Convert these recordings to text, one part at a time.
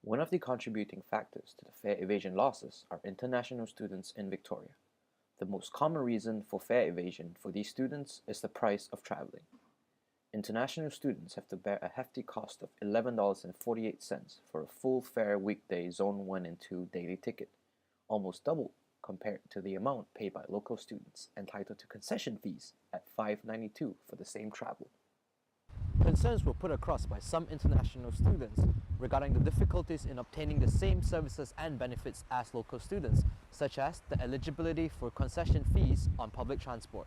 One of the contributing factors to the fare evasion losses are international students in Victoria. The most common reason for fare evasion for these students is the price of traveling. International students have to bear a hefty cost of $11.48 for a full fare weekday Zone 1 and 2 daily ticket, almost double compared to the amount paid by local students entitled to concession fees at $5.92 for the same travel. Concerns were put across by some international students regarding the difficulties in obtaining the same services and benefits as local students, such as the eligibility for concession fees on public transport.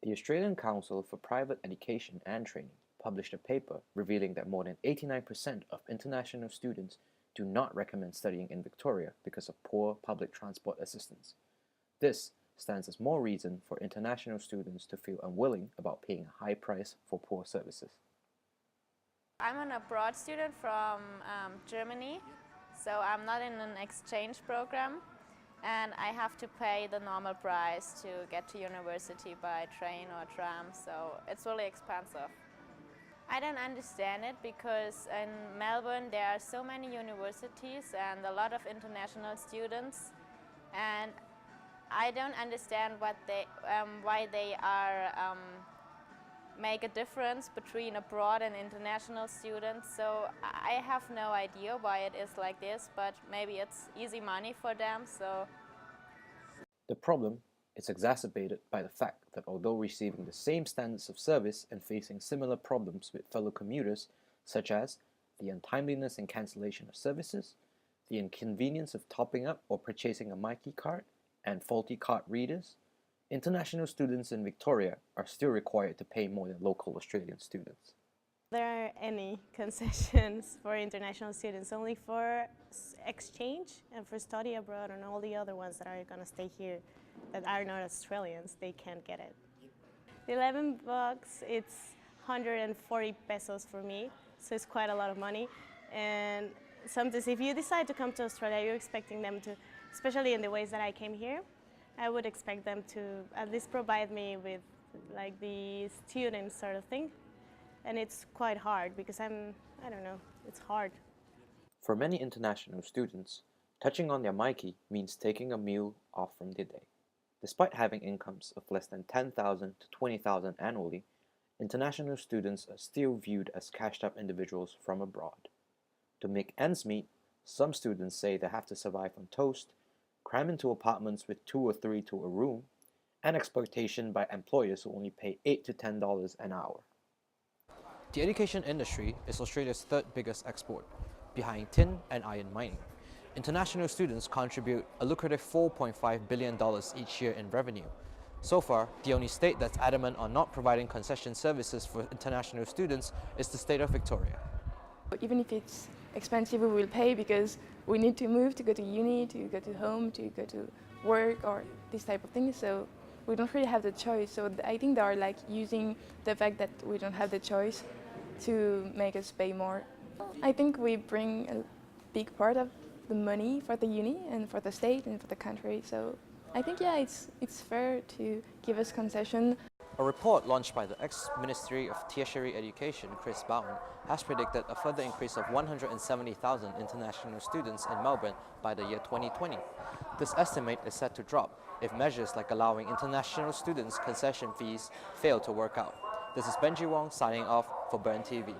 The Australian Council for Private Education and Training published a paper revealing that more than 89% of international students do not recommend studying in Victoria because of poor public transport assistance. This stands as more reason for international students to feel unwilling about paying a high price for poor services. I'm an abroad student from Germany, so I'm not in an exchange program, and I have to pay the normal price to get to university by train or tram, so it's really expensive. I don't understand it because in Melbourne there are so many universities and a lot of international students, and I don't understand why they are make a difference between abroad and international students. So I have no idea why it is like this, but maybe it's easy money for them. The problem is exacerbated by the fact that although receiving the same standards of service and facing similar problems with fellow commuters, such as the untimeliness and cancellation of services, the inconvenience of topping up or purchasing a MyKey card, and faulty card readers, international students in Victoria are still required to pay more than local Australian students. There aren't any concessions for international students, only for exchange and for study abroad, and all the other ones that are going to stay here that are not Australians, they can't get it. The 11 bucks, it's 140 pesos for me, so it's quite a lot of money. And sometimes if you decide to come to Australia, you're expecting them to, especially in the ways that I came here, I would expect them to at least provide me with like the student sort of thing. And it's quite hard because I don't know, it's hard. For many international students, touching on their MyKey means taking a meal off from their day. Despite having incomes of less than $10,000 to $20,000 annually, international students are still viewed as cashed-up individuals from abroad. To make ends meet, some students say they have to survive on toast, cram into apartments with 2 or 3 to a room, and exploitation by employers who only pay $8 to $10 an hour. The education industry is Australia's third biggest export, behind tin and iron mining. International students contribute a lucrative $4.5 billion each year in revenue. So far, the only state that's adamant on not providing concession services for international students is the state of Victoria. Even if it's expensive, we will pay because we need to move to go to uni, to go to home, to go to work or this type of thing. So we don't really have the choice. So I think they are like using the fact that we don't have the choice to make us pay more. I think we bring a big part of the money for the uni and for the state and for the country. So I think, yeah, it's fair to give us concession. A report launched by the ex-Ministry of Tertiary Education, Chris Bowen, has predicted a further increase of 170,000 international students in Melbourne by the year 2020. This estimate is set to drop if measures like allowing international students concession fees fail to work out. This is Benji Wong signing off for Burn TV.